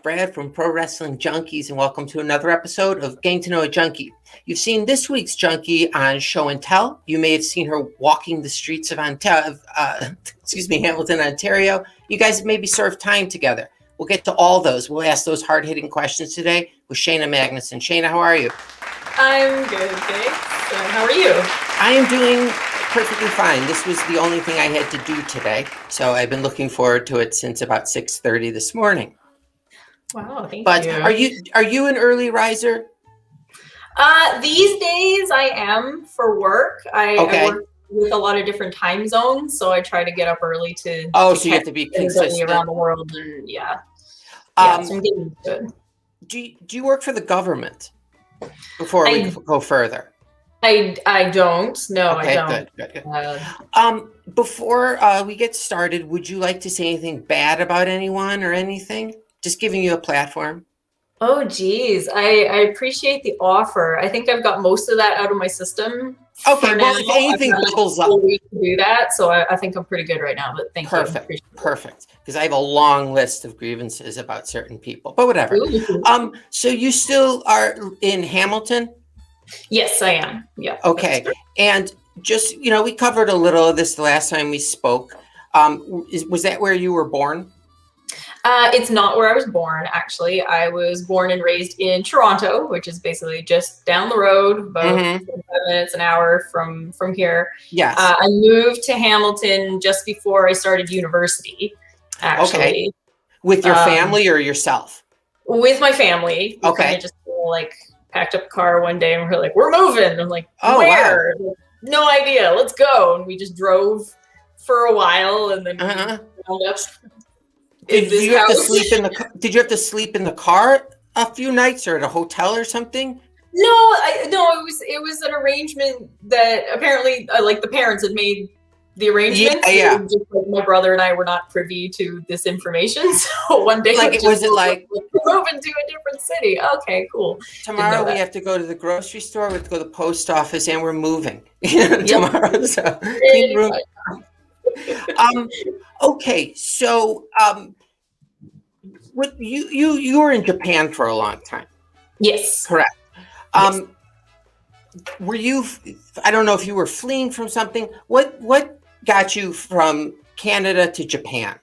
Brad from Pro Wrestling Junkies, and welcome to another episode of Getting to Know a Junkie. You've seen this week's Junkie on Show and Tell. You may have seen her walking the streets of Hamilton, Ontario. You guys maybe served time together. We'll get to all those. We'll ask those hard-hitting questions today with Shayna Magnuson. Shayna, how are you? I'm good, thanks. How are you? I am doing perfectly fine. This was the only thing I had to do today, so I've been looking forward to it since about 6:30 this morning. Wow, thank you. But are you an early riser? These days I am for work. I work with a lot of different time zones, so I try to get up early to so you have to be consistent around the world, and so I'm getting good. Do you work for the government? Before we go further. I don't. No, okay, I don't. Good. Before we get started, would you like to say anything bad about anyone or anything? Just giving you a platform. Oh, geez. I appreciate the offer. I think I've got most of that out of my system. Okay, well, if anything bubbles up. To do that, so I think I'm pretty good right now, but thank you. Perfect. Because I have a long list of grievances about certain people, but whatever. Ooh. So you still are in Hamilton? Yes, I am. Yeah. Okay. And just, we covered a little of this the last time we spoke. Was that where you were born? It's not where I was born, actually. I was born and raised in Toronto, which is basically just down the road, about 45 minutes, an hour from here. Yes. I moved to Hamilton just before I started university, actually. Okay. With your family or yourself? With my family. We okay. Just packed up a car one day and we're like, we're moving. I'm like, oh, where? Wow. No idea. Let's go. And we just drove for a while and then wound up. Did you have to sleep in the car a few nights or at a hotel or something? No, it was an arrangement that apparently the parents had made the arrangement. Yeah. Just, my brother and I were not privy to this information. So one day we're moving to a different city. Okay, cool. Tomorrow we have to go to the grocery store, we have to go to the post office, and we're moving tomorrow. So clean room. Okay, so what you were in Japan for a long time. Yes. Correct. Yes. Were you? I don't know if you were fleeing from something. What got you from Canada to Japan?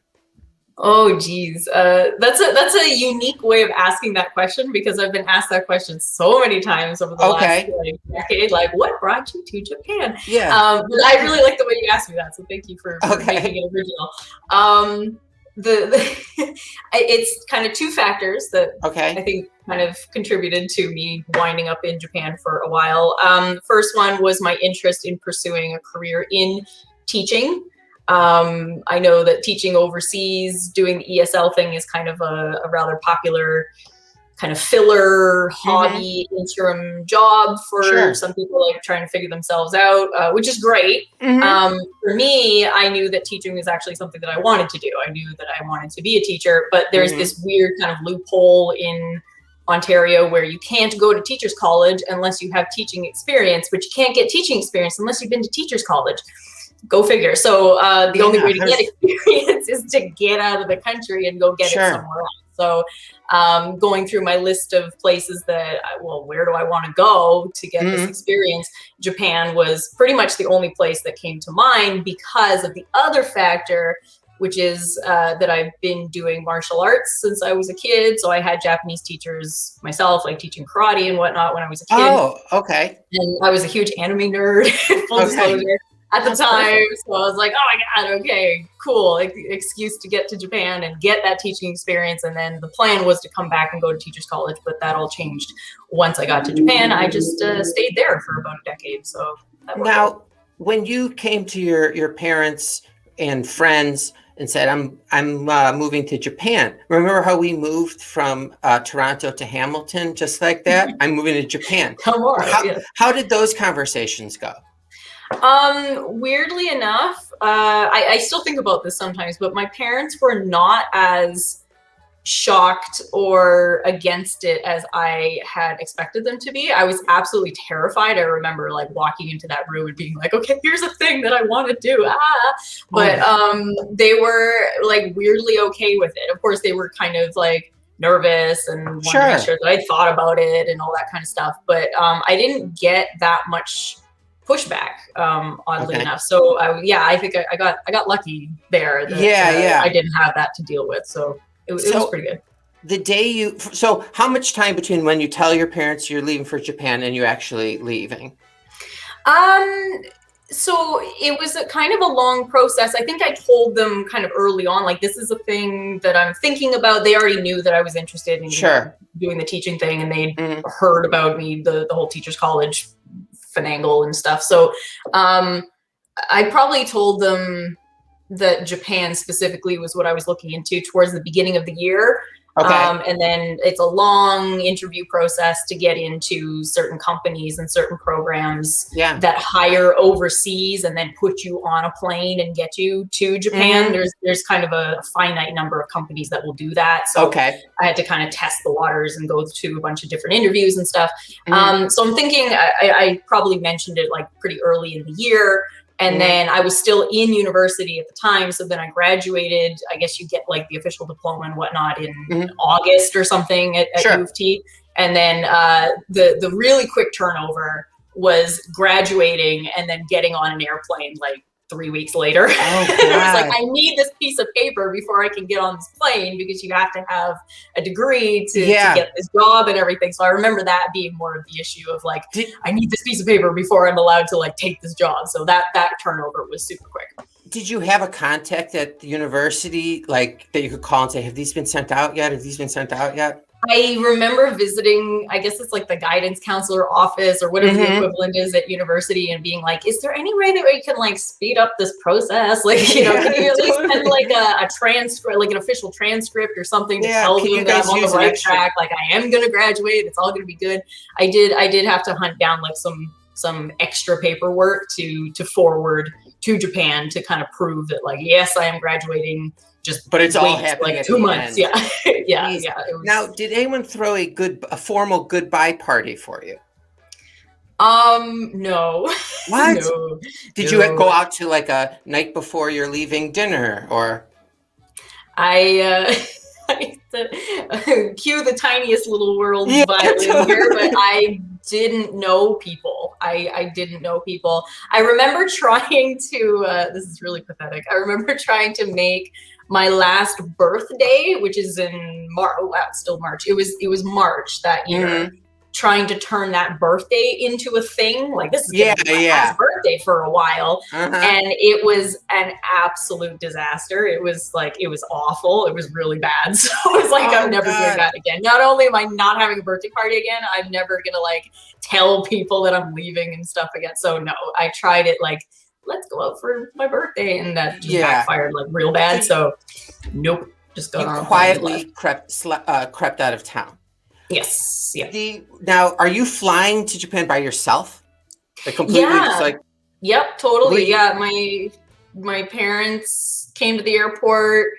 Oh, geez. That's a unique way of asking that question because I've been asked that question so many times over the last decade. Like, what brought you to Japan? Yeah. But I really like the way you asked me that, so thank you for making it original. It's kind of two factors that I think kind of contributed to me winding up in Japan for a while. First one was my interest in pursuing a career in teaching. I know that teaching overseas, doing the ESL thing is kind of a rather popular kind of filler hobby interim job for some people trying to figure themselves out, which is great. For me, I knew that teaching was actually something that I wanted to do. I knew that I wanted to be a teacher, but there's this weird kind of loophole in Ontario where you can't go to teachers college unless you have teaching experience, but you can't get teaching experience unless you've been to teachers college. Go figure. So the only way to get experience is to get out of the country and go get it somewhere else. So going through my list of places that, where do I want to go to get this experience? Japan was pretty much the only place that came to mind because of the other factor, which is that I've been doing martial arts since I was a kid. So I had Japanese teachers myself, teaching karate and whatnot when I was a kid. Oh, okay. And I was a huge anime nerd, full disclosure. At the time, so I was like, oh my God, okay, cool. Excuse to get to Japan and get that teaching experience. And then the plan was to come back and go to teachers college, but that all changed once I got to Japan. I just stayed there for about a decade. So now, when you came to your parents and friends and said, I'm moving to Japan. Remember how we moved from Toronto to Hamilton, just like that? I'm moving to Japan. How did those conversations go? Weirdly enough, I still think about this sometimes, but my parents were not as shocked or against it as I had expected them to be. I was absolutely terrified. I remember walking into that room and being like, okay, here's a thing that I want to do. But they were weirdly okay with it. Of course, they were kind of nervous and wanted to make sure that I thought about it and all that kind of stuff. But I didn't get that much pushback, oddly enough. So I think I got lucky there. That, I didn't have that to deal with. So it was pretty good. The day so how much time between when you tell your parents you're leaving for Japan and you actually leaving? So it was a kind of a long process. I think I told them kind of early on, like, this is a thing that I'm thinking about. They already knew that I was interested in doing the teaching thing, and they'd heard about me, the whole teachers college finagle and stuff. So I probably told them that Japan specifically was what I was looking into towards the beginning of the year. And then it's a long interview process to get into certain companies and certain programs that hire overseas and then put you on a plane and get you to Japan. There's kind of a finite number of companies that will do that. So I had to kind of test the waters and go to a bunch of different interviews and stuff. So I'm thinking I probably mentioned it like pretty early in the year. And then I was still in university at the time. So then I graduated. I guess you get like the official diploma and whatnot in August or something at U of T. And then the really quick turnover was graduating and then getting on an airplane like 3 weeks later. It was like, I need this piece of paper before I can get on this plane, because you have to have a degree to get this job and everything. So I remember that being more of the issue of like, I need this piece of paper before I'm allowed to like take this job. So that turnover was super quick. Did you have a contact at the university like that you could call and say, have these been sent out yet? Have these been sent out yet? I remember visiting, I guess it's like the guidance counselor office or whatever the equivalent is at university, and being like, is there any way that we can like speed up this process? Like, you know, can you at least send like a transcript, like an official transcript or something to tell them that I'm on the right track? Like, I am going to graduate. It's all going to be good. I did have to hunt down like some extra paperwork to forward to Japan to kind of prove that like, yes, I am graduating. But it's all happening like 2 months. Yeah. Now, did anyone throw a formal goodbye party for you? No. What? No. Did you go out to like a night before you're leaving dinner, or? Cue the tiniest little world violin here, but I didn't know people. I didn't know people. I remember trying to, this is really pathetic. I remember trying to make my last birthday, which is in March. Oh, wow, it's still March. It was March that year. Trying to turn that birthday into a thing. Like, this is gonna be my last birthday for a while. And it was an absolute disaster. It was awful. It was really bad. So I was like, I'm never doing that again. Not only am I not having a birthday party again, I'm never gonna like tell people that I'm leaving and stuff again. So no, I tried it like, let's go out for my birthday, and that just backfired like real bad. So nope, just got on. Quietly crept out of town. Yes. Yeah. Now, are you flying to Japan by yourself? Like completely just like. Yep, totally. Yeah, my parents came to the airport,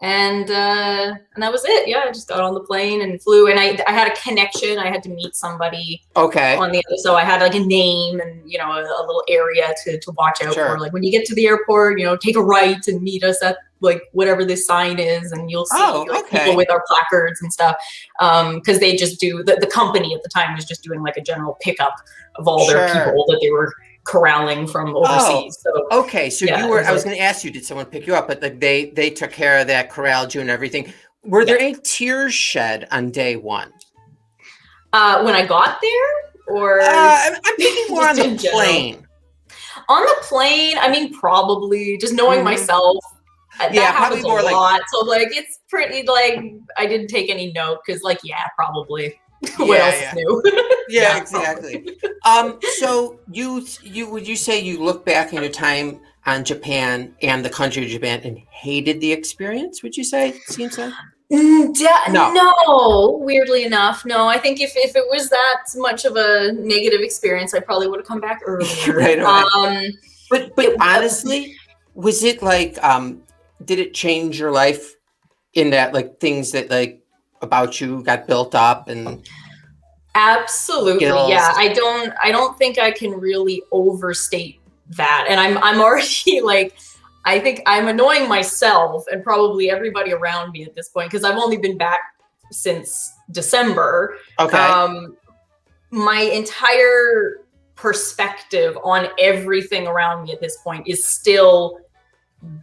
and that was it. Yeah, I just got on the plane and flew, and I had a connection. I had to meet somebody. On the other, so I had like a name and a little area to watch out for. Like when you get to the airport, take a right and meet us at like whatever this sign is, and you'll see people with our placards and stuff. Because they just do the company at the time was just doing like a general pickup of all their people that they were corralling from overseas. So you were. I was going to ask you, did someone pick you up? But like they took care of that, corralled you and everything. Were there any tears shed on day one? When I got there, or I'm thinking more on the plane. On the plane, I mean, probably just knowing myself. That happens a lot. So like, it's pretty like I didn't take any note because like, probably. What else is new? Exactly. So would you say you look back in your time on Japan and the country of Japan and hated the experience? Would you say? Seems like. No, weirdly enough, no. I think if it was that much of a negative experience, I probably would have come back earlier. Right. But honestly, was it like did it change your life in that like things that like about you got built up and absolutely skills? I don't think I can really overstate that. And I'm already like, I think I'm annoying myself and probably everybody around me at this point, because I've only been back since December. Okay. My entire perspective on everything around me at this point is still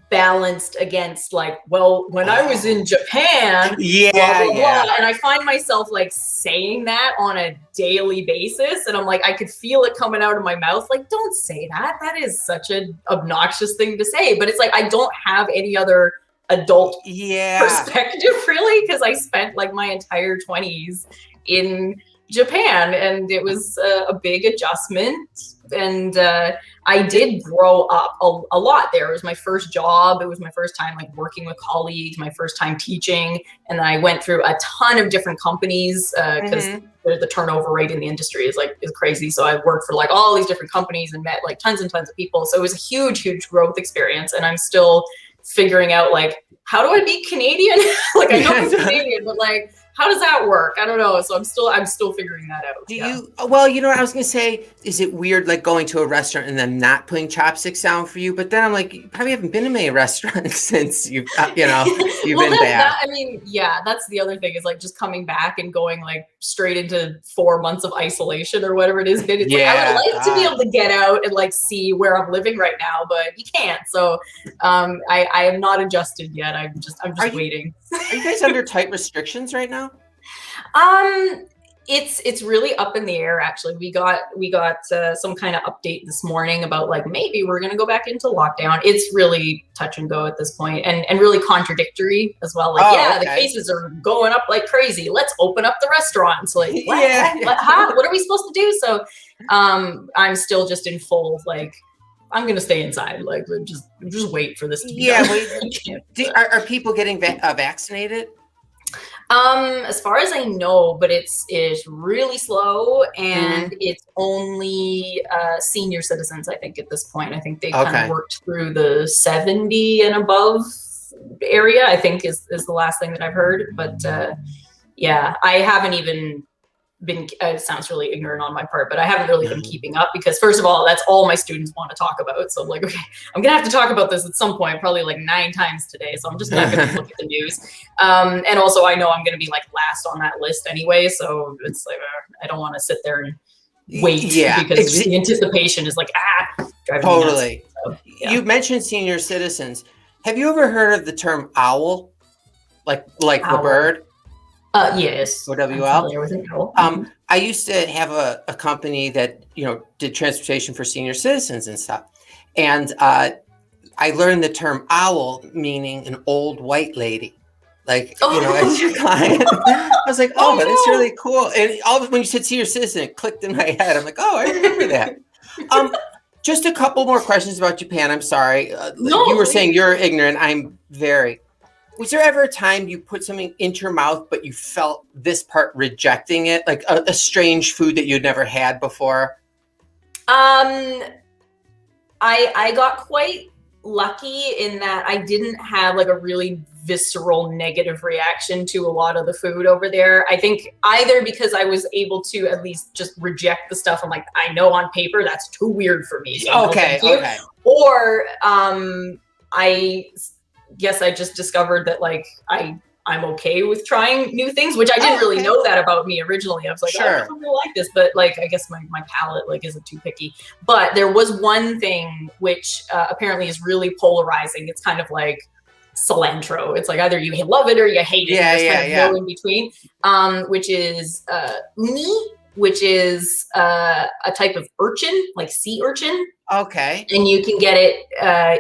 balanced against like, well, when I was in Japan, yeah, blah, blah, yeah. blah. And I find myself like saying that on a daily basis. And I'm like, I could feel it coming out of my mouth. Like, don't say that. That is such an obnoxious thing to say. But it's like, I don't have any other adult perspective really, because I spent like my entire 20s in Japan, and it was a big adjustment. And I did grow up a lot there. It was my first job. It was my first time like working with colleagues, my first time teaching. And then I went through a ton of different companies because the turnover rate in the industry is crazy. So I worked for like all these different companies and met like tons and tons of people. So it was a huge, huge growth experience. And I'm still figuring out like, how do I be Canadian? Like I know I'm Canadian, but like, how does that work? I don't know. So I'm still figuring that out. Do you, well, you know what I was going to say, is it weird like going to a restaurant and then not putting chopsticks down for you? But then I'm like, you probably haven't been to many restaurants since you've been back. I mean, yeah, that's the other thing is like just coming back and going like straight into 4 months of isolation or whatever it is. But it's like, I would like to be able to get out and like see where I'm living right now, but you can't. So I am not adjusted yet. I'm just waiting. Are you guys under tight restrictions right now? It's really up in the air. Actually, we got some kind of update this morning about like maybe we're gonna go back into lockdown. It's really touch and go at this point, and really contradictory as well. Like, the cases are going up like crazy. Let's open up the restaurants. Like, what are we supposed to do? So, I'm still just in full like, I'm gonna stay inside. Like, just wait for this to be done. Are people getting vaccinated? As far as I know, but it's really slow, and it's only senior citizens, I think, at this point. I think they kind of worked through the 70 and above area, I think is the last thing that I've heard. But yeah, I haven't even been, it sounds really ignorant on my part, but I haven't really been keeping up because first of all, that's all my students want to talk about. So I'm like, okay, I'm going to have to talk about this at some point, probably like 9 times today. So I'm just not going to look at the news. And also I know I'm going to be like last on that list anyway. So it's like, I don't want to sit there and wait because the anticipation is like, driving me nuts. So, You mentioned senior citizens. Have you ever heard of the term owl? Like owl. The bird? Yes. OWL. I used to have a company that, did transportation for senior citizens and stuff. And I learned the term owl, meaning an old white lady. Like, as your client. I was like, that's really cool. And when you said senior citizen, it clicked in my head. I'm like, I remember that. Just a couple more questions about Japan. I'm sorry. You were saying you're ignorant. I'm very. Was there ever a time you put something into your mouth, but you felt this part rejecting it? Like a strange food that you'd never had before? I got quite lucky in that I didn't have like a really visceral negative reaction to a lot of the food over there. I think either because I was able to at least just reject the stuff. I'm like, I know on paper that's too weird for me. So okay. Or Yes, I just discovered that like I'm okay with trying new things, which I didn't really know that about me originally. I was like, I don't really like this, but like I guess my palate like isn't too picky. But there was one thing which apparently is really polarizing. It's kind of like cilantro. It's like either you love it or you hate it. There's kind of no in between. Which is uni, which is a type of urchin, like sea urchin. Okay. And you can get it.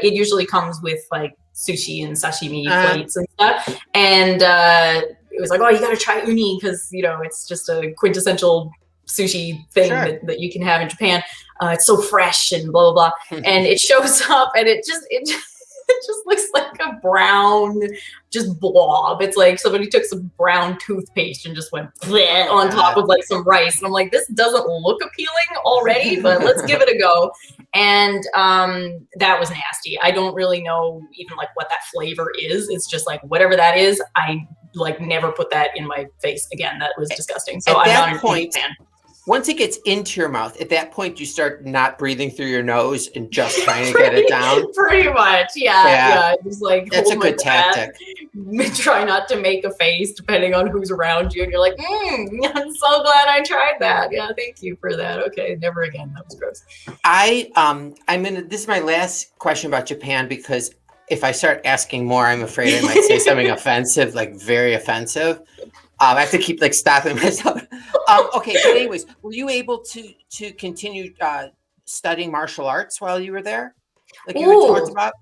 It usually comes with like sushi and sashimi plates and stuff. And it was like, you got to try uni because, it's just a quintessential sushi thing that you can have in Japan. It's so fresh and blah, blah, blah. And it shows up and it just looks like a brown just blob. It's like somebody took some brown toothpaste and just went on top of like some rice. And I'm like, this doesn't look appealing already, but let's give it a go. And that was nasty. I don't really know even like what that flavor is. It's just like whatever that is, I like never put that in my face again. That was disgusting. So I'm not a fan. once it gets into your mouth, at that point you start not breathing through your nose and just trying to get it down. Pretty much, yeah. Just like that's a good tactic. Try not to make a face, depending on who's around you, and you're like, I'm so glad I tried that. Yeah, thank you for that. Okay, never again. That was gross. This is my last question about Japan, because if I start asking more, I'm afraid I might say something offensive, like very offensive. I have to keep like stopping myself. Okay, but anyways, were you able to continue studying martial arts while you were there, like you had talked about?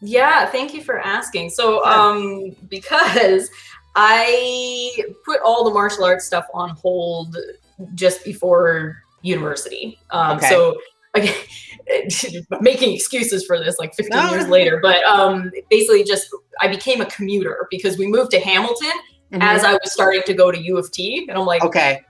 Yeah, thank you for asking. So, because I put all the martial arts stuff on hold just before university. So, again, making excuses for this like 15 years later, but basically just I became a commuter because we moved to Hamilton as I was starting to go to U of T, and I'm like, okay,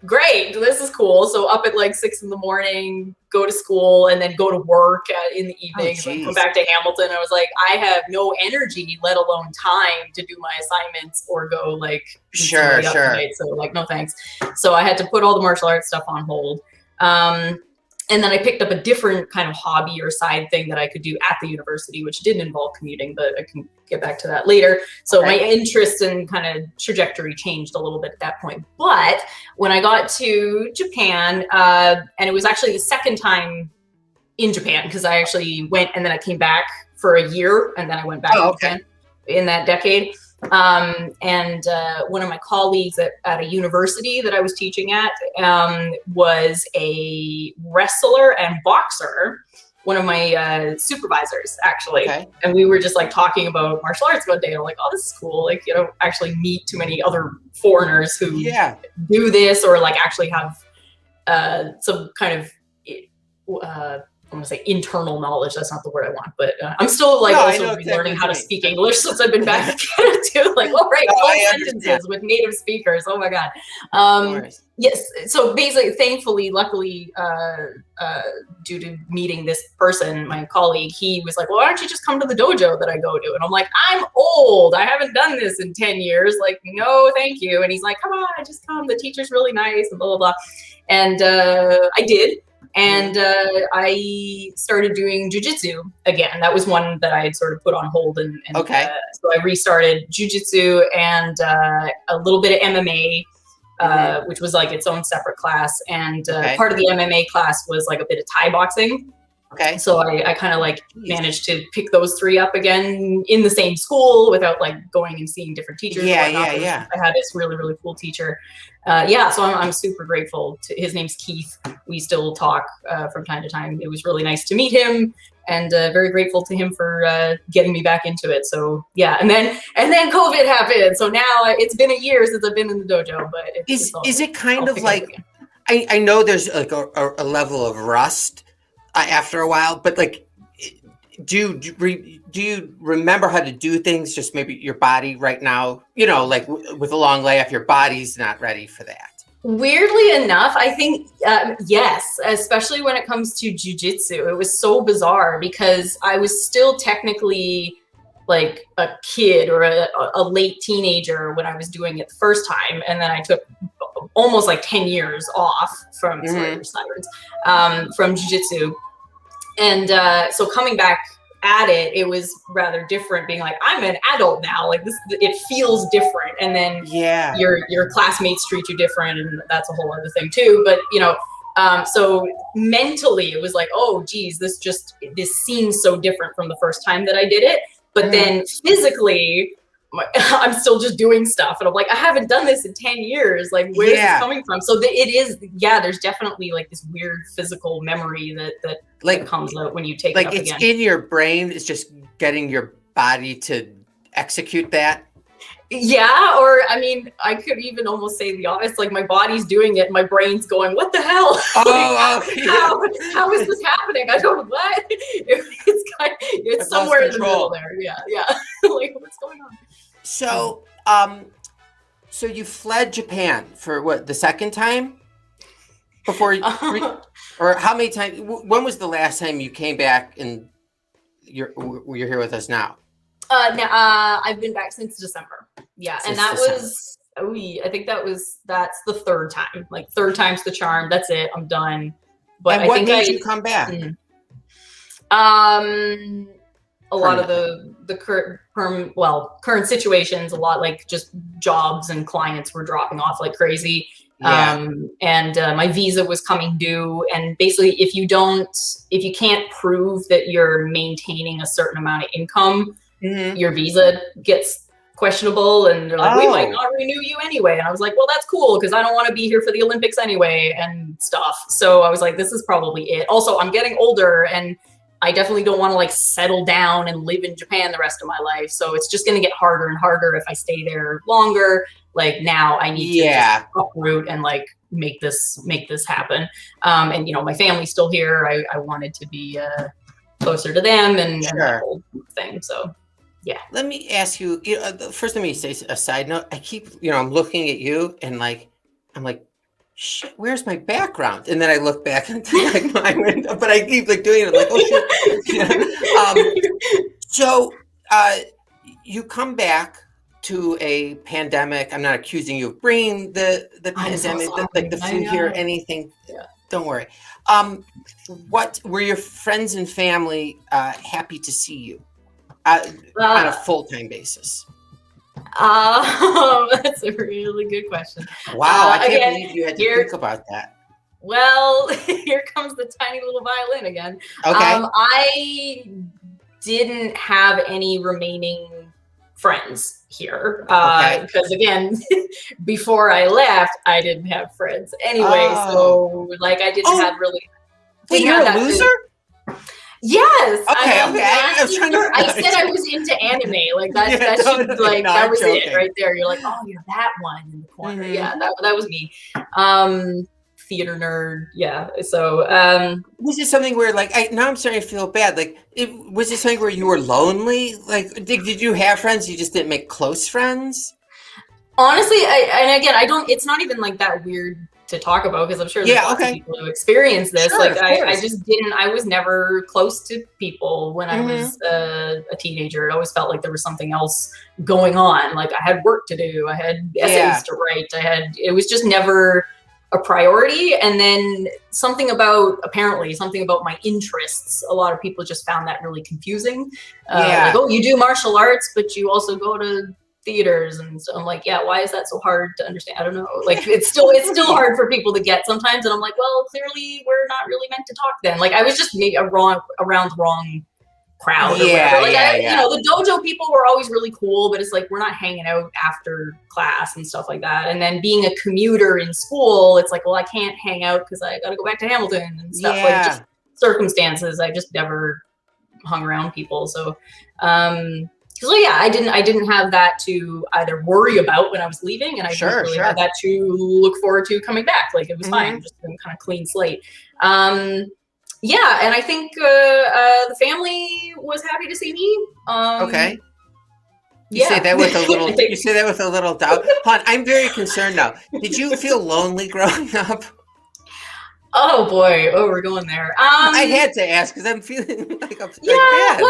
great, this is cool. So up at like 6 a.m, go to school, and then go to work in the evening, and then come back to Hamilton. I was like, I have no energy, let alone time, to do my assignments or go like sure. So like, no thanks. So I had to put all the martial arts stuff on hold. And then I picked up a different kind of hobby or side thing that I could do at the university, which didn't involve commuting, but I can get back to that later. So my interest and kind of trajectory changed a little bit at that point. But when I got to Japan, and it was actually the second time in Japan, because I actually went and then I came back for a year, and then I went back to Japan in that decade. And one of my colleagues at a university that I was teaching at was a wrestler and boxer, one of my supervisors, actually. And we were just like talking about martial arts one day. I'm like, oh, this is cool. Like, you don't actually meet too many other foreigners who do this or like actually have some kind of I'm gonna say internal knowledge. That's not the word I want, but I'm still like also learning how to speak English since I've been back to like, all right, full sentences with native speakers. Oh my God. Yes. So basically, thankfully, luckily, due to meeting this person, my colleague, he was like, well, why don't you just come to the dojo that I go to? And I'm like, I'm old. I haven't done this in 10 years. Like, no, thank you. And he's like, come on, just come. The teacher's really nice and blah, blah, blah. And I did. And I started doing jujitsu again. That was one that I had sort of put on hold. And so I restarted jujitsu and a little bit of MMA, which was like its own separate class. And part of the MMA class was like a bit of Thai boxing. So I kind of like managed to pick those three up again in the same school without like going and seeing different teachers. I had this really, really cool teacher. So I'm super grateful to his name's Keith. We still talk from time to time. It was really nice to meet him, and very grateful to him for getting me back into it. So yeah, and then COVID happened. So now it's been a year since I've been in the dojo. But is it kind of like I know there's like a level of rust after a while, but like, do you remember how to do things? Just maybe your body right now, like with a long layoff, your body's not ready for that. Weirdly enough, I think, yes, especially when it comes to jujitsu. It was so bizarre because I was still technically like a kid or a late teenager when I was doing it the first time. And then I took almost like 10 years off from jujitsu. And so coming back at it, it was rather different, being like, I'm an adult now, like this, it feels different. And then your classmates treat you different, and that's a whole other thing too. But so mentally it was like, oh geez, this seems so different from the first time that I did it. But then physically, I'm still just doing stuff, and I'm like, I haven't done this in 10 years. Like, where's this coming from? So it is, there's definitely like this weird physical memory that like comes out when you take it up again. Like it's in your brain. It's just getting your body to execute that. Yeah, or I mean, I could even almost say the opposite. Like my body's doing it, my brain's going, "What the hell? How is this happening? I don't know what." It's somewhere in the middle there. Yeah. Like what's going on? So, so you fled Japan for what, the second time? Before or how many times? When was the last time you came back and you're here with us now? I've been back since December. Yeah, and that was I think that's the third time. Like third time's the charm. That's it. I'm done. But and what made you come back? A lot of the current situations, a lot like just jobs and clients were dropping off like crazy. And my visa was coming due, and basically if you can't prove that you're maintaining a certain amount of income, your visa gets questionable, and they're like, we might not renew you anyway. And I was like, well, that's cool, because I don't want to be here for the Olympics anyway and stuff. So I was like, this is probably it. Also, I'm getting older, and I definitely don't want to like settle down and live in Japan the rest of my life. So it's just going to get harder and harder if I stay there longer. Like now I need to just uproot and like make this and my family's still here. I wanted to be closer to them and that whole thing. So yeah. Let me ask you, first let me say a side note. I keep, I'm looking at you and I'm like, shit, where's my background? And then I look back and like my window, but I keep like doing it. I'm like, oh shit. So you come back to a pandemic. I'm not accusing you of bringing the pandemic, like the flu here, anything. Yeah. Don't worry. What were your friends and family happy to see you on a full-time basis? That's a really good question. Wow, I can't believe you had to think about that. Well, here comes the tiny little violin again. Okay. I didn't have any remaining friends here because again, before I left, I didn't have friends anyway. So like I didn't have really. Wait, you're a loser? Yes. Okay. I said I was into anime. Like that. That was it right there. You're like, oh, you're that one in the corner. Mm-hmm. Yeah, that was me. Theater nerd. Yeah. So was it something where like now I'm starting to feel bad. Like was it something where you were lonely? Like did you have friends? You just didn't make close friends? Honestly, it's not even like that weird to talk about, because I'm sure there's lots of people who experience this. Sure, like I just didn't. I was never close to people when I was a teenager. It always felt like there was something else going on. Like I had work to do. I had essays to write. It was just never a priority. And then something about my interests. A lot of people just found that really confusing. Like, oh, you do martial arts, but you also go to theaters, and so I'm like, yeah, why is that so hard to understand? I don't know. Like it's still hard for people to get sometimes, and I'm like, well, clearly we're not really meant to talk then. Like I was just maybe around the wrong crowd. The dojo people were always really cool, but it's like we're not hanging out after class and stuff like that. And then being a commuter in school, it's like, well, I can't hang out because I got to go back to Hamilton and stuff. Like just circumstances. I just never hung around people. So I didn't have that to either worry about when I was leaving, and I didn't really have that to look forward to coming back. Like it was fine, just been kind of clean slate. And I think the family was happy to see me. You say that with a little. You say that with a little doubt. Hon, I'm very concerned now. Did you feel lonely growing up? Oh boy! Oh, we're going there. I had to ask because I'm feeling like I'm bad.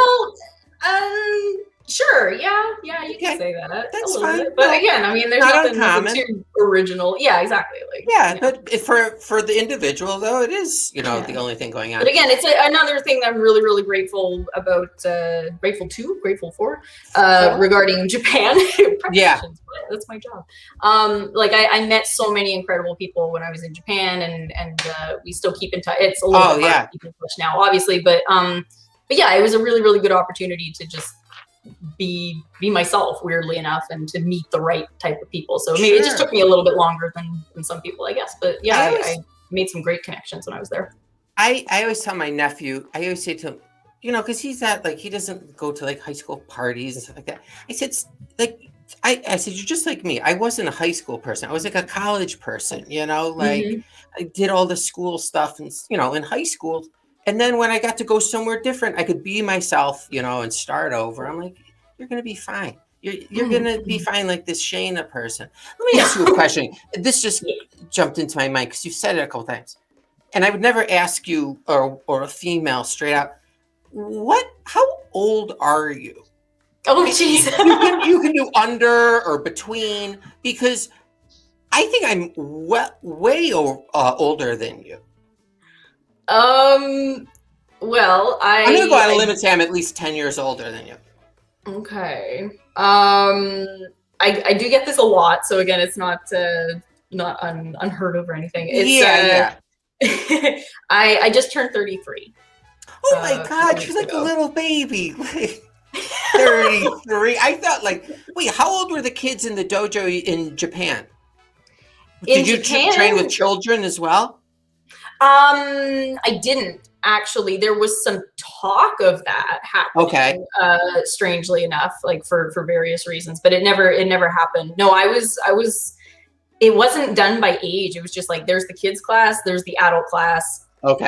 Sure. Yeah, you can say that. That's fine. Bit. But again, I mean, there's nothing too original. Yeah, exactly. Like, but for the individual though, it is the only thing going on. But again, it's another thing that I'm really, really grateful about. Grateful for regarding Japan. That's my job. I met so many incredible people when I was in Japan, and we still keep in touch. It's a little bit hard to keep in touch now, obviously, but it was a really, really good opportunity to just be myself, weirdly enough, and to meet the right type of people. So maybe it just took me a little bit longer than some people, I guess. But I made some great connections when I was there. I always tell my nephew, I always say to him, because he's not like, he doesn't go to like high school parties and stuff like that. I said, like, I said, you're just like me. I wasn't a high school person. I was like a college person, I did all the school stuff and, in high school. And then when I got to go somewhere different, I could be myself, and start over. I'm like, you're going to be fine. You're going to be fine like this Shayna person. Let me ask you a question. This just jumped into my mind because you've said it a couple times. And I would never ask you or a female straight out, how old are you? Oh, jeez. you can do under or between, because I think I'm way older than you. Well, I'm gonna go out on a limb and say I'm at least 10 years older than you. Okay. I do get this a lot, so again, it's not unheard of or anything. It's, yeah. I just turned 33. Oh my God, she's like a little baby. 33. I thought like, wait, how old were the kids in the dojo in Japan? Did you train with children as well? I didn't actually. There was some talk of that happening. Okay. Strangely enough, like for various reasons, but it never happened. No, it wasn't done by age. It was just like, there's the kids class, there's the adult class. Okay.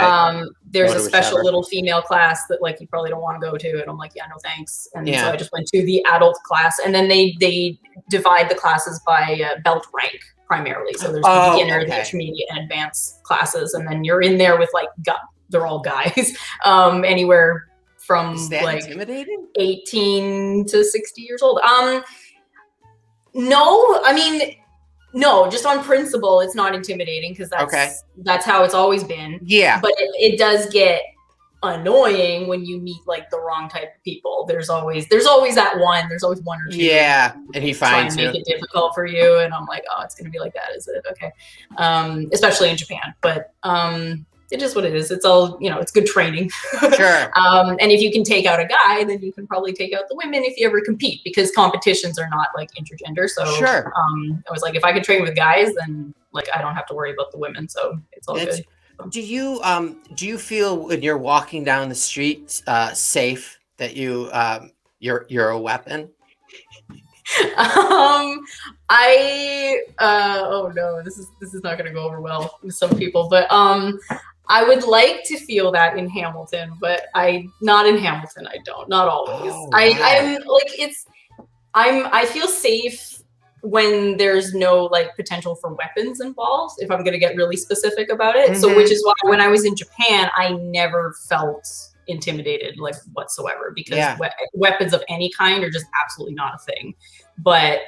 There's a special little female class that like you probably don't want to go to, and I'm like, yeah, no thanks. And so I just went to the adult class, and then they divide the classes by belt rank primarily. So there's the beginner, the intermediate, and advanced classes, and then you're in there with like they're all guys, anywhere from like intimidating? 18 to 60 years old. No, I mean, no, just on principle, it's not intimidating, because that's how it's always been. Yeah. But it does get annoying when you meet like the wrong type of people. There's always that one. There's always one or two. Yeah, and he finds trying to make it difficult for you, and I'm like, oh, it's gonna be like that, is it? Okay. Especially in Japan, but it is what it is. It's all, it's good training. Sure. And if you can take out a guy, then you can probably take out the women if you ever compete, because competitions are not like intergender. So sure. I was like, if I could train with guys, then like I don't have to worry about the women. So it's all good. Do you feel when you're walking down the street safe that you're a weapon? Oh no, this is not gonna go over well with some people, but I would like to feel that in Hamilton, but not in Hamilton. I don't, not always. Oh, wow. I'm like, I feel safe when there's no like potential for weapons involved, if I'm going to get really specific about it. So which is why when I was in Japan, I never felt intimidated like whatsoever, because weapons of any kind are just absolutely not a thing. But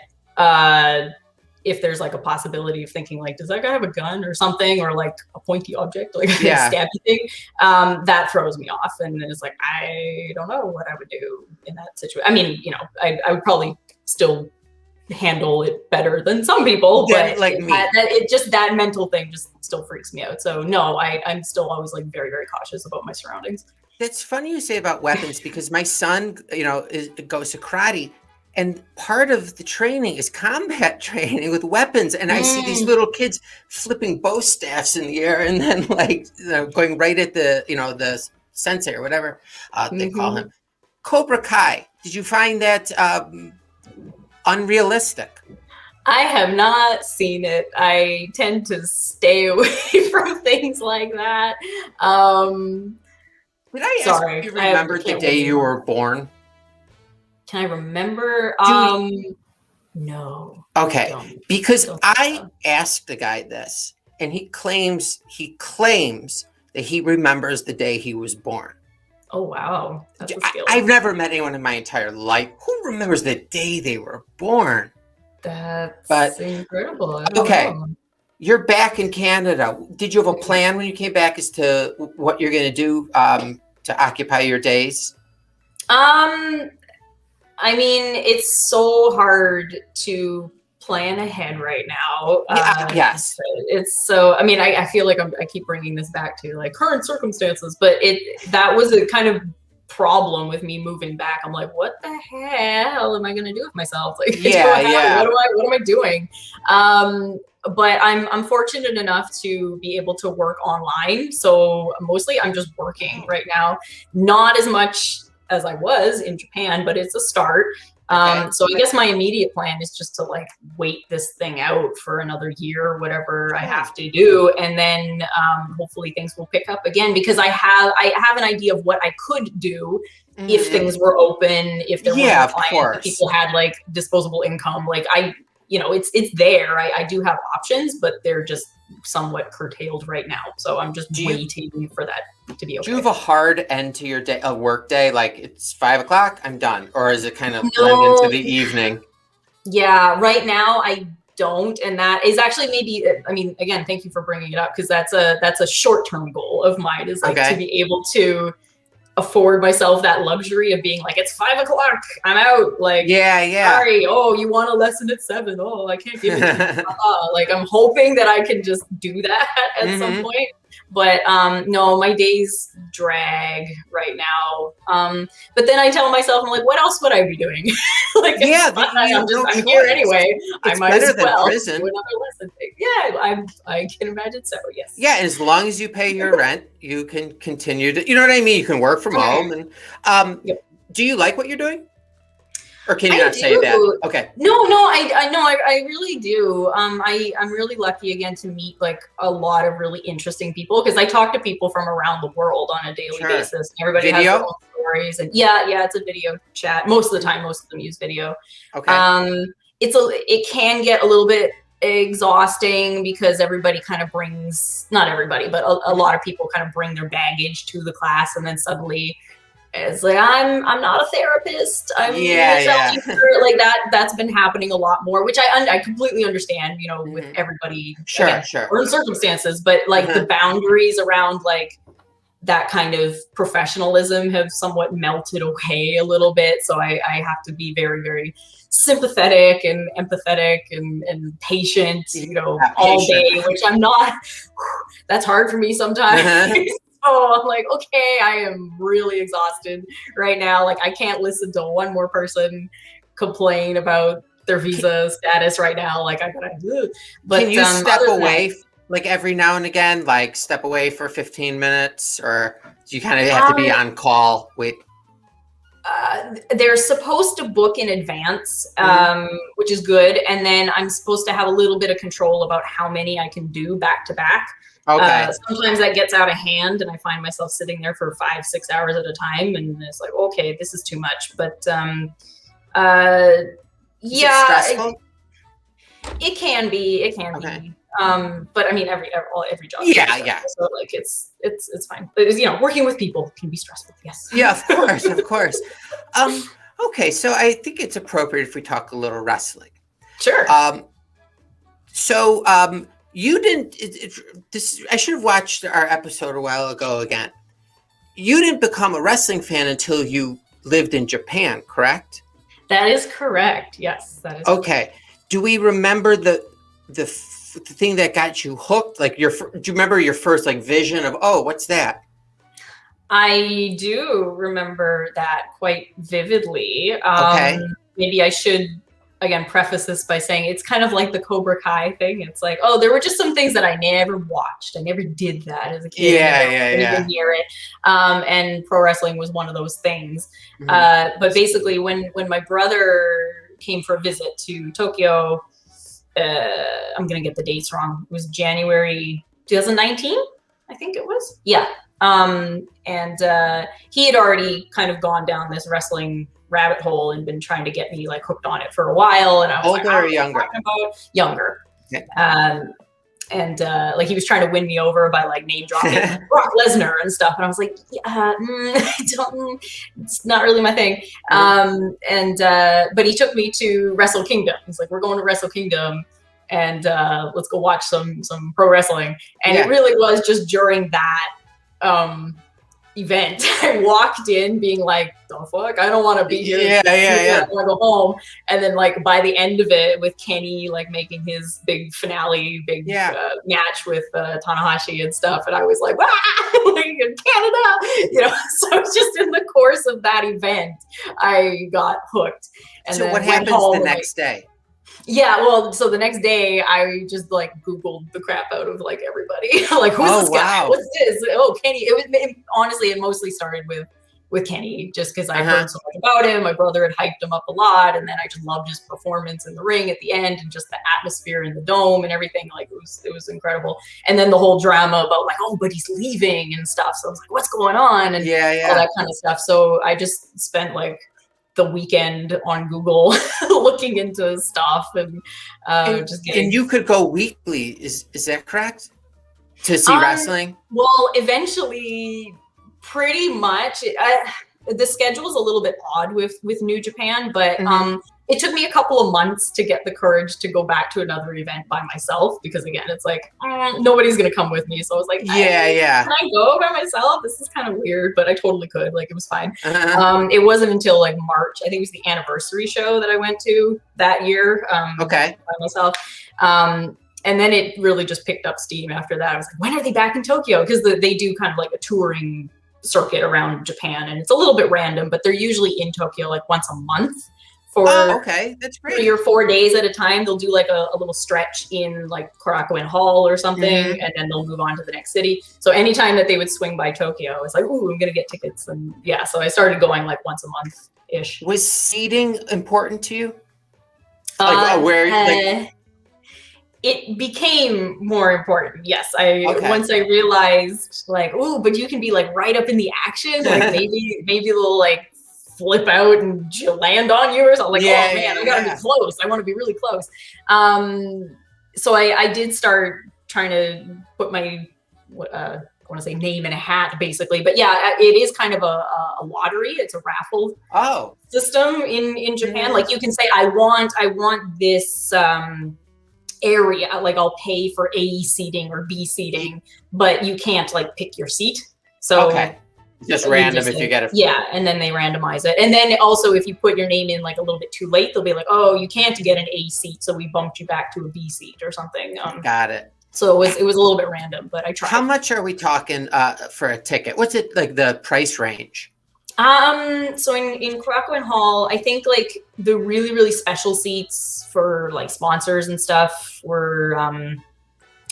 if there's like a possibility of thinking like, does that guy have a gun or something, or like a pointy object, like a stabby thing, that throws me off. And it's like, I don't know what I would do in that situation. I mean, I would probably still handle it better than some people, but like that mental thing just still freaks me out. So no, I'm still always like very, very cautious about my surroundings. That's funny you say about weapons, because my son, goes to karate, and part of the training is combat training with weapons. And I see these little kids flipping bow staffs in the air, and then like going right at the sensei or whatever they call him. Cobra Kai. Did you find that unrealistic? I have not seen it. I tend to stay away from things like that. Did I ask if you remembered the day you were born? Can I remember? No. Okay, because I asked the guy this, and he claims that he remembers the day he was born. Oh, wow. That's a skill. I've never met anyone in my entire life who remembers the day they were born. That's incredible. Okay. You're back in Canada. Did you have a plan when you came back as to what you're going to do to occupy your days? I mean, it's so hard to plan ahead right now. Yes. It's so, I mean, I feel like I keep bringing this back to like current circumstances, but that was a kind of problem with me moving back. I'm like, what the hell am I going to do with myself? Like, what am I doing? But I'm fortunate enough to be able to work online. So mostly I'm just working right now, not as much as I was in Japan, but it's a start. So I guess my immediate plan is just to like wait this thing out for another year or whatever I have to do. And then hopefully things will pick up again, because I have an idea of what I could do if things were open, if there were clients, if people had like disposable income. Like it's there. I do have options, but they're just somewhat curtailed right now. So I'm just waiting for that to be okay. Do you have a hard end to your day, a work day? Like it's 5 o'clock, I'm done, or is it kind of blend into the evening? Yeah, right now I don't, and that is actually maybe. I mean, again, thank you for bringing it up because that's a short-term goal of mine is like to be able to afford myself that luxury of being like, it's 5 o'clock, I'm out. Like, sorry, oh, you want a lesson at 7? Oh, I can't give it to you. Like, I'm hoping that I can just do that at some point. But no, my days drag right now. But then I tell myself, I'm like, what else would I be doing? Like, I'm here anyway. I might as well do another lesson. Yeah, I can imagine so. Yes. Yeah, as long as you pay your rent, you can continue to. You know what I mean? You can work from home. And do you like what you're doing? Or can you not say that? Okay. No, I really do. I'm really lucky again to meet like a lot of really interesting people because I talk to people from around the world on a daily basis. Everybody has their own stories, and it's a video chat most of the time. Most of them use video. Okay. It can get a little bit exhausting because everybody kind of brings, not everybody, but a lot of people kind of bring their baggage to the class, and then suddenly it's like I'm not a therapist. I'm like that's been happening a lot more, which I completely understand, you know, with everybody or in circumstances, but like the boundaries around like that kind of professionalism have somewhat melted away a little bit. So I have to be very, very sympathetic and empathetic and patient, you know, all day, which I'm not. That's hard for me sometimes. Oh, I'm like, okay, I am really exhausted right now. Like, I can't listen to one more person complain about their visa status right now. Like, I gotta. But can you step away, like every now and again, like step away for 15 minutes, or do you kind of have to be on call? Wait. They're supposed to book in advance, which is good, and then I'm supposed to have a little bit of control about how many I can do back to back. Okay. Sometimes that gets out of hand and I find myself sitting there for 5-6 hours at a time, and it's like, okay, this is too much. But is it stressful? It can be. But I mean, every job. Yeah. So like, it's fine. But, you know, working with people can be stressful. Yes. Yeah, of course. Okay, so I think it's appropriate if we talk a little wrestling. Sure. You didn't. I should have watched our episode a while ago again. You didn't become a wrestling fan until you lived in Japan, correct? That is correct. Yes, that is. Okay. Correct. Do we remember the thing that got you hooked? Like do you remember your first like vision of, oh, what's that? I do remember that quite vividly. Maybe I should again preface this by saying it's kind of like the Cobra Kai thing. It's like, oh, there were just some things that I never watched. I never did that as a kid. I didn't hear it. And pro wrestling was one of those things. But basically when my brother came for a visit to Tokyo, I'm going to get the dates wrong. It was January 2019, I think it was. Yeah. And he had already kind of gone down this wrestling rabbit hole and been trying to get me like hooked on it for a while. And I was older or younger? Younger. Okay. And like he was trying to win me over by like name dropping Brock Lesnar and stuff. And I was like, it's not really my thing. But he took me to Wrestle Kingdom. He's like, we're going to Wrestle Kingdom and let's go watch some pro wrestling. And it really was just during that event. I walked in being like, the fuck, I don't want to be here. I want to go home. And then like by the end of it, with Kenny like making his big finale, match with Tanahashi and stuff, and I was like, like in Canada, you know. So just in the course of that event, I got hooked. And so what happens the next day? Yeah, well, so the next day I just like Googled the crap out of like everybody. Like, who's this guy? What's this? Oh, Kenny. Honestly, it mostly started with Kenny, just because I heard so much about him. My brother had hyped him up a lot, and then I just loved his performance in the ring at the end, and just the atmosphere in the dome and everything. Like it was incredible. And then the whole drama about like, oh, but he's leaving and stuff. So I was like, what's going on? And all that kind of stuff. So I just spent like the weekend on Google looking into stuff and just getting. And you could go weekly, is that correct? To see wrestling? Well, eventually Pretty much. The schedule is a little bit odd with New Japan, but it took me a couple of months to get the courage to go back to another event by myself, because again, it's like nobody's gonna come with me. So I was like, can I go by myself? This is kind of weird, but I totally could. Like, it was fine. It wasn't until like March, I think it was the anniversary show that I went to that year. By myself. And then it really just picked up steam after that. I was like, when are they back in Tokyo? Because they do kind of like a touring circuit around Japan, and it's a little bit random, but they're usually in Tokyo like once a month for that's great. 3 or 4 days at a time. They'll do like a little stretch in like Korakuen Hall or something, and then they'll move on to the next city. So anytime that they would swing by Tokyo, I was like, ooh, I'm gonna get tickets. And yeah, so I started going like once a month ish. Was seating important to you? It became more important. Yes. Once I realized like, ooh, but you can be like right up in the action. Like maybe they'll like flip out and land on you or something. Like, oh man, I gotta be close. I want to be really close. So I did start trying to put my, I want to say name in a hat basically, but yeah, it is kind of a lottery. It's a raffle system in Japan. Like you can say, I want this, area, like I'll pay for A seating or B seating, but you can't like pick your seat. So just random if you get it. Yeah, and then they randomize it. And then also if you put your name in like a little bit too late, they'll be like, oh, you can't get an A seat, so we bumped you back to a B seat or something. Got it. So it was a little bit random, but I tried. How much are we talking for a ticket? What's it like the price range? So in Korakuen Hall, I think like the really, really special seats for like sponsors and stuff were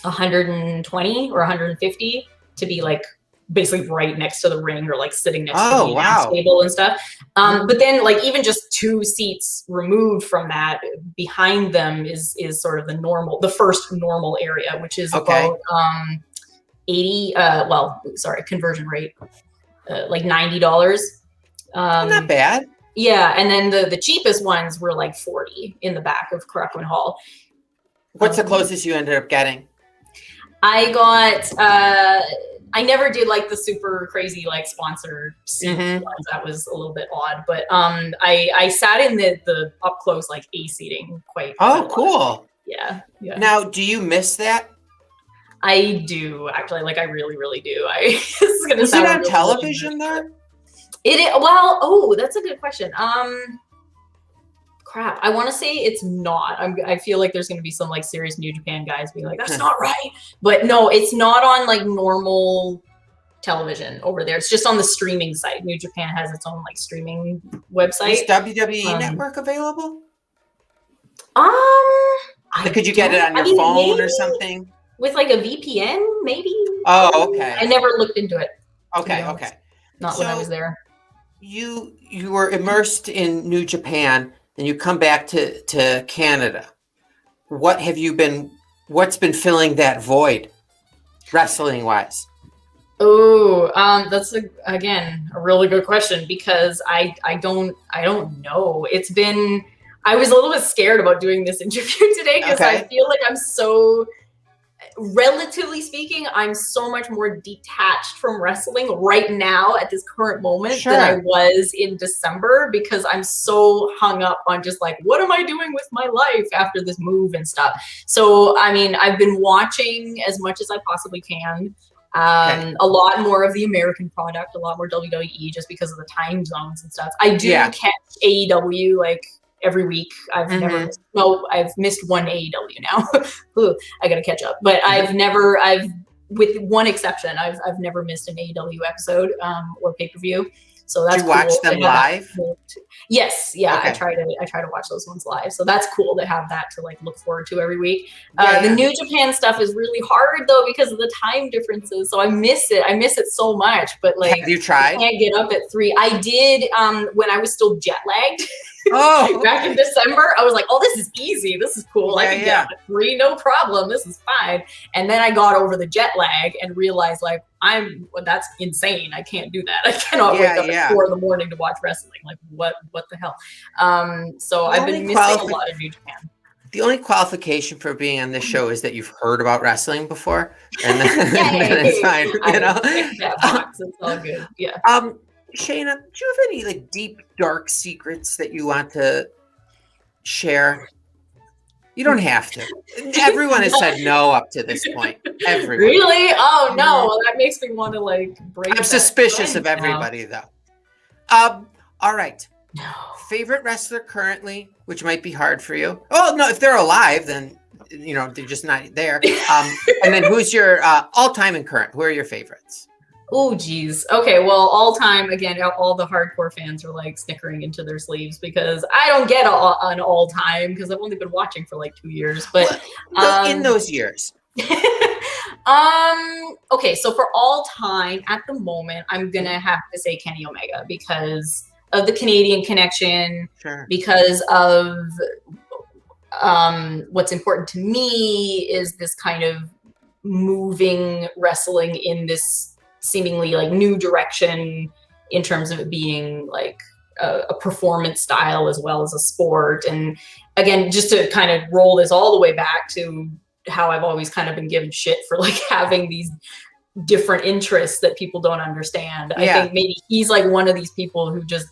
120 or 150 to be like basically right next to the ring or like sitting next to the announce table and stuff. But then like even just 2 seats removed from that, behind them is sort of the first normal area, which is about 80, conversion rate. Like $90. Not bad. Yeah, and then the cheapest ones were like 40 in the back of Korakuen Hall. What's the closest you ended up getting? I got I never did like the super crazy like sponsor seat ones. That was a little bit odd, but I sat in the up close like A seating quite. Cool. Yeah. Now, do you miss that? I do actually. Like I really, really do. This is gonna Was sound it on television then? Well, that's a good question. Crap. I want to say it's not. I feel like there's going to be some like serious New Japan guys being like, that's not right. But no, it's not on like normal television over there. It's just on the streaming site. New Japan has its own like streaming website. Is WWE Network available? Could you get it on your phone or something? With like a VPN, maybe? Oh, okay. I never looked into it. Okay. Not when I was there. You were immersed in New Japan, and you come back to Canada. What's been filling that void, wrestling wise? Oh, that's again a really good question, because I don't know. I was a little bit scared about doing this interview today because I feel like relatively speaking, I'm so much more detached from wrestling right now at this current moment than I was in December, because I'm so hung up on just like, what am I doing with my life after this move and stuff. So, I mean, I've been watching as much as I possibly can. A lot more of the American product, a lot more WWE, just because of the time zones and stuff. I do catch AEW like every week. I've missed one AEW now. Ooh, I gotta catch up. But with one exception, I've never missed an AEW episode or pay-per-view. So that's cool. Do you watch them live? Yes, yeah. Okay. I try to watch those ones live. So that's cool to have that to like look forward to every week. The New Japan stuff is really hard though because of the time differences. So I miss it. I miss it so much. But like, have you tried? I can't get up at 3. I did when I was still jet lagged. Back in December, I was like, "Oh, this is easy. This is cool. I can get up at 3, no problem. This is fine." And then I got over the jet lag and realized, like, that's insane. I can't do that. I cannot wake up at 4 a.m. to watch wrestling. Like, what the hell? So I've been missing a lot of New Japan. The only qualification for being on this show is that you've heard about wrestling before, and then, then it's fine. You know, that box. It's all good. Yeah. Shayna, do you have any like deep, dark secrets that you want to share? You don't have to. Everyone has said no up to this point. Everyone. Really? Oh no, that makes me want to like break. I'm suspicious of everybody though. All right. No. Favorite wrestler currently, which might be hard for you. Oh no, if they're alive, then you know they're just not there. And then who's your all-time and current? Who are your favorites? Oh geez. Okay, well, all time again, all the hardcore fans are like snickering into their sleeves because I don't get an all time because I've only been watching for like 2 years. But in those years. Okay, so for all time at the moment, I'm gonna have to say Kenny Omega because of the Canadian connection, sure. Because of what's important to me is this kind of moving wrestling in this seemingly like new direction in terms of it being like a performance style as well as a sport. And again, just to kind of roll this all the way back to how I've always kind of been given shit for like having these different interests that people don't understand. Yeah. I think maybe he's like one of these people who just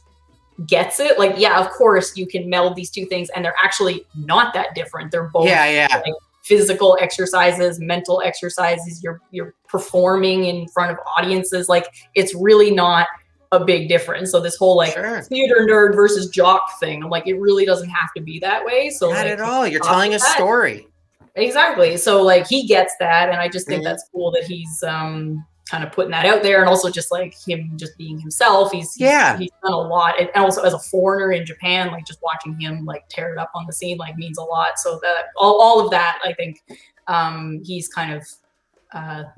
gets it. Like, yeah, of course you can meld these two things and they're actually not that different. They're both like physical exercises, mental exercises. You're performing in front of audiences. Like it's really not a big difference. So this whole like theater nerd versus jock thing, I'm like, it really doesn't have to be that way. So not like, at all. You're telling a story. Exactly. So like he gets that. And I just think that's cool that he's kind of putting that out there, and also just like him just being himself. He's done a lot, and also as a foreigner in Japan, like just watching him like tear it up on the scene like means a lot. So that all of that, I think he's kind of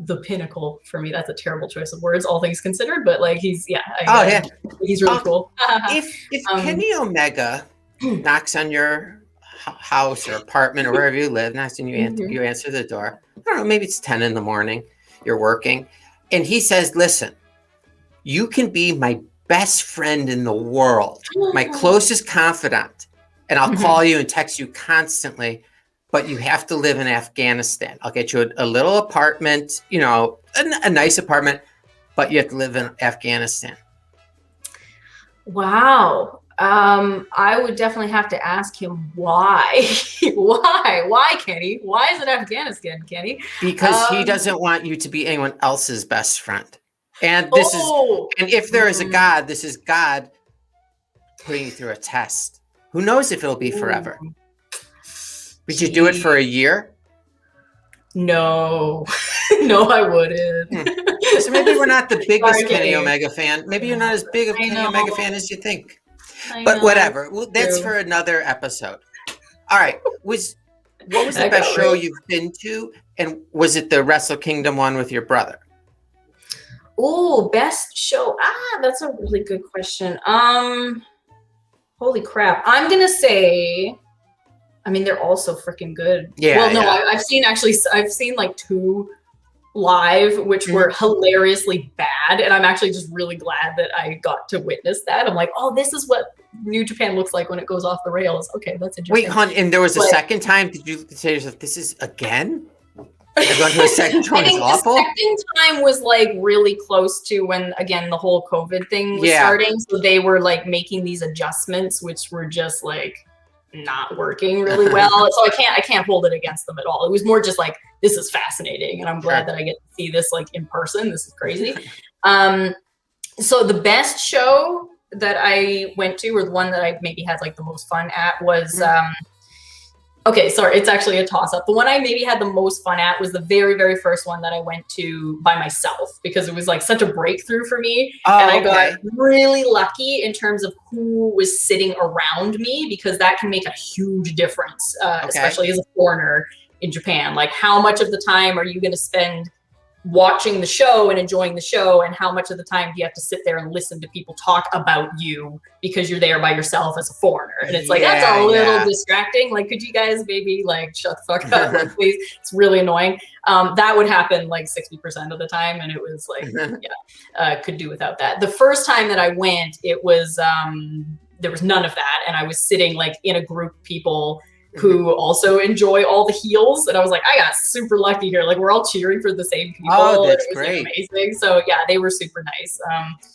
the pinnacle for me. That's a terrible choice of words, all things considered, but like he's he's really cool. If Kenny Omega knocks on your house or apartment or wherever you live, knocks and you answer the door, I don't know, maybe it's 10 in the morning, you're working, and he says, listen, you can be my best friend in the world, my closest confidant, and I'll call you and text you constantly, but you have to live in Afghanistan. I'll get you a little apartment, you know, a nice apartment, but you have to live in Afghanistan. Wow. I would definitely have to ask him why. Why, Kenny? Why is it Afghanistan, Kenny? Because he doesn't want you to be anyone else's best friend. And this and if there is a God, this is God putting you through a test. Who knows if it'll be forever? Would you do it for a year? No. No, I wouldn't. So maybe we're not the biggest Kenny Omega fan. Maybe you're not as big of a Kenny Omega fan as you think. But whatever. Well, that's for another episode. All right. What was the best show you've been to? And was it the Wrestle Kingdom one with your brother? Oh, best show. That's a really good question. Holy crap. I'm going to say, I mean, they're all so freaking good. Yeah. Well, no, I've seen like 2 live, which were hilariously bad, and I'm actually just really glad that I got to witness that. I'm like, oh, this is what New Japan looks like when it goes off the rails. Okay, that's interesting. Wait, hon, and there was a second time. Did you say to yourself, this is again? You're going to a second time? It's awful. The second time was like really close to when, again, the whole COVID thing was starting. So they were like making these adjustments, which were just like not working really well. So I can't hold it against them at all. It was more just like, this is fascinating, and I'm glad that I get to see this like in person. This is crazy. So the best show that I went to, or the one that I maybe had like the most fun at, was okay, sorry, it's actually a toss-up. The one I maybe had the most fun at was the very, very first one that I went to by myself, because it was like such a breakthrough for me. And I got really lucky in terms of who was sitting around me, because that can make a huge difference, especially as a foreigner in Japan. Like, how much of the time are you going to spend watching the show and enjoying the show, and how much of the time do you have to sit there and listen to people talk about you because you're there by yourself as a foreigner? And it's like, that's a little distracting. Like, could you guys maybe like shut the fuck up, like, please? It's really annoying. That would happen like 60% of the time, and it was like, could do without that. The first time that I went, it was there was none of that, and I was sitting like in a group of people who also enjoy all the heels. And I was like, I got super lucky here. Like, we're all cheering for the same people. Oh, that's and it was great. Like, amazing. So yeah, they were super nice.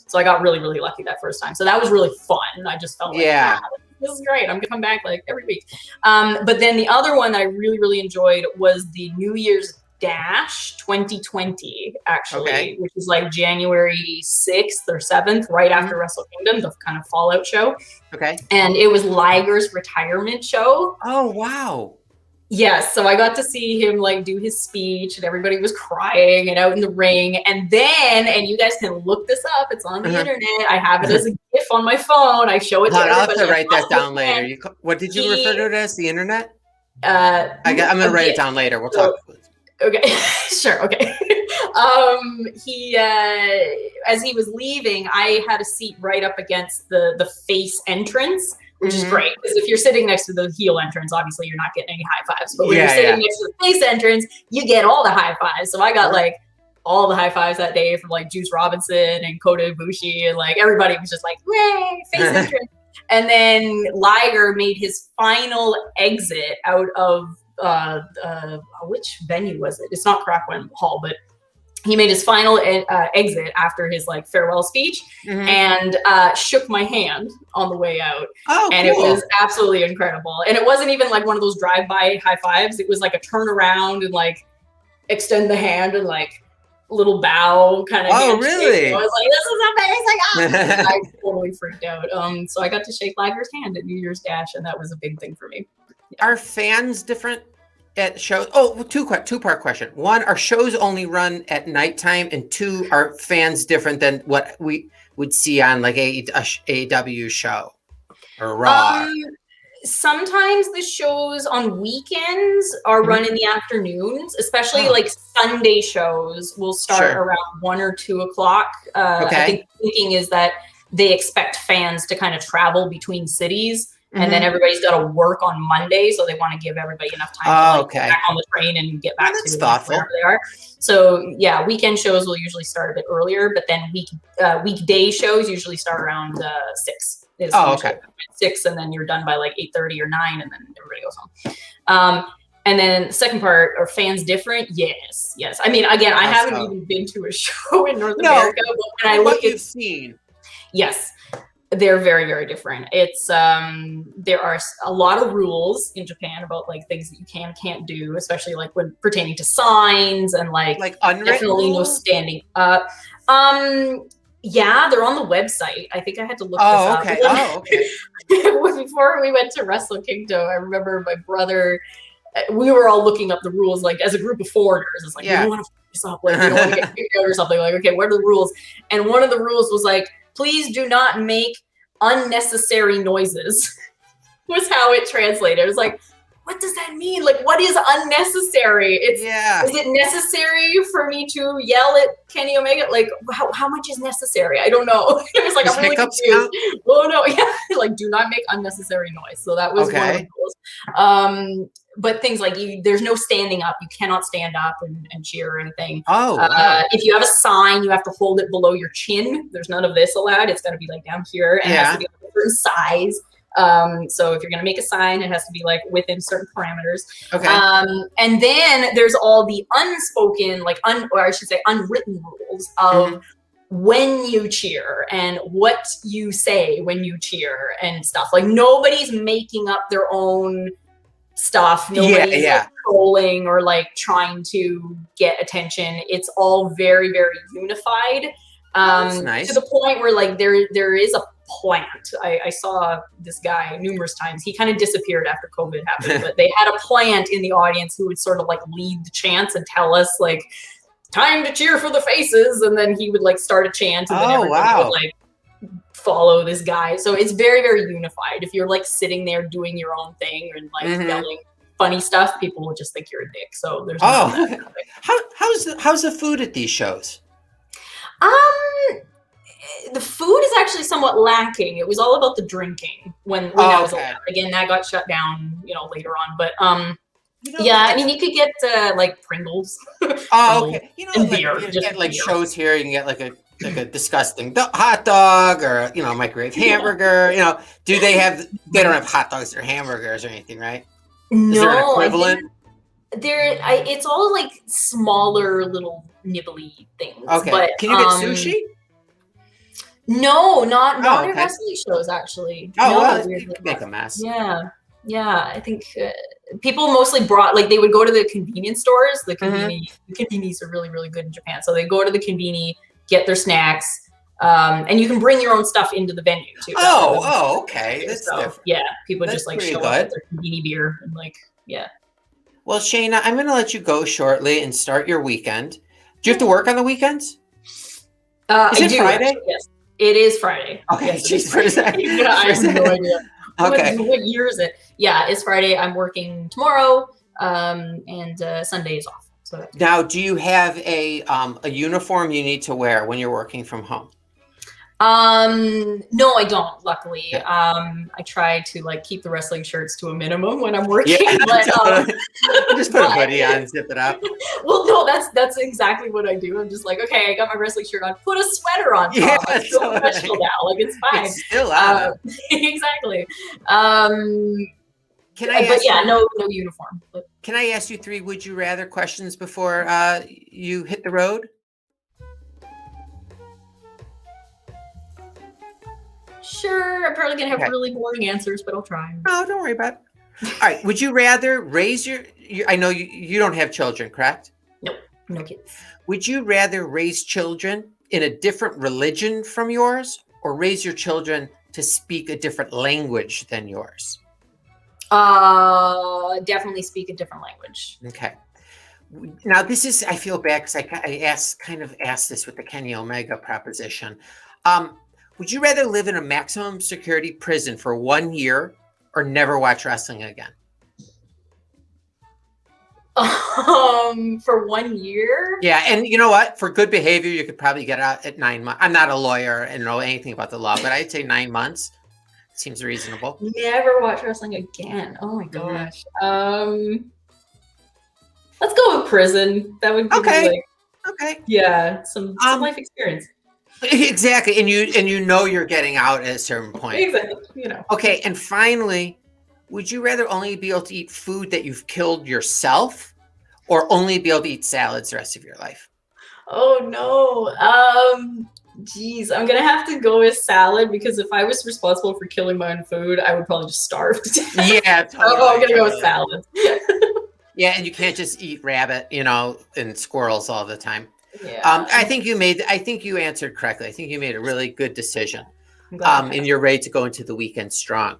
So I got really, really lucky that first time. So that was really fun. I just felt like, this is great. I'm gonna come back like every week. But then the other one that I really, really enjoyed was the New Year's Dash 2020, actually, which is like January 6th or 7th, right after Wrestle Kingdom, the kind of Fallout show. Okay. And it was Liger's retirement show. Oh, wow. Yes, so I got to see him like do his speech, and everybody was crying and out in the ring. And then, and you guys can look this up, it's on the internet. I have it as a GIF on my phone. I show it to everybody. I'll have to write that down later. What did you refer to it as? The internet? I'm going to write it down later. We'll talk. Okay, sure. Okay. He, as he was leaving, I had a seat right up against the face entrance, which is great, because if you're sitting next to the heel entrance, obviously you're not getting any high fives. But when you're sitting next to the face entrance, you get all the high fives. So I got like all the high fives that day from like Juice Robinson and Kota Ibushi, and like everybody was just like, "Yay, face entrance!" And then Liger made his final exit out of which venue was it? It's not Crackwin Hall, but he made his final exit after his like farewell speech, and shook my hand on the way out. Oh, and cool. It was absolutely incredible. And it wasn't even like one of those drive-by high fives. It was like a turn around and like extend the hand and like little bow kind of. Oh, really? I was like, this is amazing. I totally freaked out. So I got to shake Liger's hand at New Year's Dash, and that was a big thing for me. Are fans different at shows? Oh, two-part question. One, are shows only run at nighttime? And two, are fans different than what we would see on like a AEW show or Raw? Sometimes the shows on weekends are run in the afternoons, especially like Sunday shows will start around 1 or 2 o'clock. I think the thinking is that they expect fans to kind of travel between cities. And then everybody's got to work on Monday, so they want to give everybody enough time to get back on the train and get back to wherever they are. So yeah, weekend shows will usually start a bit earlier, but then weekday shows usually start around 6. 6, and then you're done by like 8:30 or 9, and then everybody goes home. And then the second part, are fans different? Yes. I mean, again, I haven't even been to a show in North America, but when I look at scene, yes. They're very, very different. It's there are a lot of rules in Japan about like things that you can and can't do, especially like when pertaining to signs and like definitely no standing up. Yeah, they're on the website. I think I had to look this up. Before we went to Wrestle Kingdom, I remember my brother, we were all looking up the rules like as a group of foreigners. It's like, we don't want to fuck this up, like we don't want to get kicked out or something. Like, okay, what are the rules? And one of the rules was like, please do not make unnecessary noises, was how it translated. It was like, what does that mean? Like, what is unnecessary? Is it necessary for me to yell at Kenny Omega? Like, how much is necessary? I don't know. It was like, I'm really confused. Oh no, like, do not make unnecessary noise. So that was one of the rules. But things like there's no standing up. You cannot stand up and cheer or anything. If you have a sign, you have to hold it below your chin. There's none of this allowed. It's got to be like down here, and it has to be a certain size. So if you're going to make a sign, it has to be like within certain parameters. And then there's all the unspoken, like or I should say unwritten rules of when you cheer and what you say when you cheer and stuff. Like nobody's making up their own stuff. Nobody's like trolling or like trying to get attention. It's all very, very unified. That's nice. To the point where like there is a plant. I saw this guy numerous times. He kind of disappeared after COVID happened, but they had a plant in the audience who would sort of like lead the chants and tell us like, time to cheer for the faces. And then he would like start a chant, and then everybody would like follow this guy. So it's very, very unified. If you're like sitting there doing your own thing and like yelling funny stuff, people will just think you're a dick. So there's how's the food at these shows? The food is actually somewhat lacking. It was all about the drinking when that was allowed. Again, that got shut down, later on. But I mean, you could get like Pringles. And beer. You get like shows here. You can get like a disgusting hot dog or microwave hamburger. They don't have hot dogs or hamburgers or anything, right? Is there an No, equivalent? It's all like smaller little nibbly things. Okay. But can you get sushi? No, not okay. at wrestling shows actually. Oh, no, well, you could make a mess. Yeah. I think people mostly brought, like, they would go to the convenience stores. The convenies are really, really good in Japan. So they go to the conveni, get their snacks, and you can bring your own stuff into the venue too. Okay. That's different. Yeah, people That's just like show good. up with their conveni beer and like, yeah. Well, Shayna, I'm going to let you go shortly and start your weekend. Do you have to work on the weekends? Is it Friday? Actually, yes, it is Friday. Okay, yes, geez, for a second. Yeah, I have no idea. Okay. What year is it? Yeah, it's Friday. I'm working tomorrow, and Sunday is off. So now, do you have a uniform you need to wear when you're working from home? No, I don't. Luckily, yeah. I try to like keep the wrestling shirts to a minimum when I'm working. Yeah, but, just put a hoodie on, zip it up. Well, no, that's exactly what I do. I'm just like, okay, I got my wrestling shirt on. Put a sweater on top. Yeah, I'm so professional now. Like, it's fine. It's still on. Exactly. Can I? But yeah, no uniform. But. Can I ask you 3 would you rather questions before you hit the road? Sure, I'm probably gonna have really boring answers, but I'll try. Oh, don't worry about it. All right. Would you rather raise your I know you don't have children, correct? Nope, no kids. Would you rather raise children in a different religion from yours, or raise your children to speak a different language than yours? Definitely speak a different language. Okay. Now this is, I feel bad because I kind of asked this with the Kenny Omega proposition. Would you rather live in a maximum security prison for 1 year or never watch wrestling again? For 1 year? Yeah, and you know what? For good behavior, you could probably get out at 9 months. I'm not a lawyer and know anything about the law, but I'd say 9 months seems reasonable. Never watch wrestling again. Oh my gosh. Let's go with prison. That would be okay. Yeah, some life experience. Exactly, and you know you're getting out at a certain point. Exactly, Okay, and finally, would you rather only be able to eat food that you've killed yourself, or only be able to eat salads the rest of your life? Oh no. Geez, I'm gonna have to go with salad, because if I was responsible for killing my own food, I would probably just starve to death. Yeah, totally. I'm gonna go with salad. Yeah, and you can't just eat rabbit, and squirrels all the time. Yeah. I think you answered correctly. I think you made a really good decision. And you're ready to go into the weekend strong.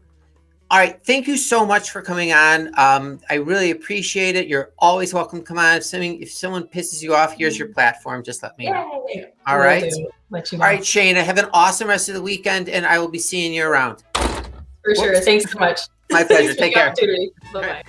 All right. Thank you so much for coming on. I really appreciate it. You're always welcome to come on. If someone pisses you off, here's your platform. Just let me know. Yay. All right. Let you know. All right, Shayna, have an awesome rest of the weekend, and I will be seeing you around. For sure. Thanks so much. My pleasure. Take care. Bye-bye.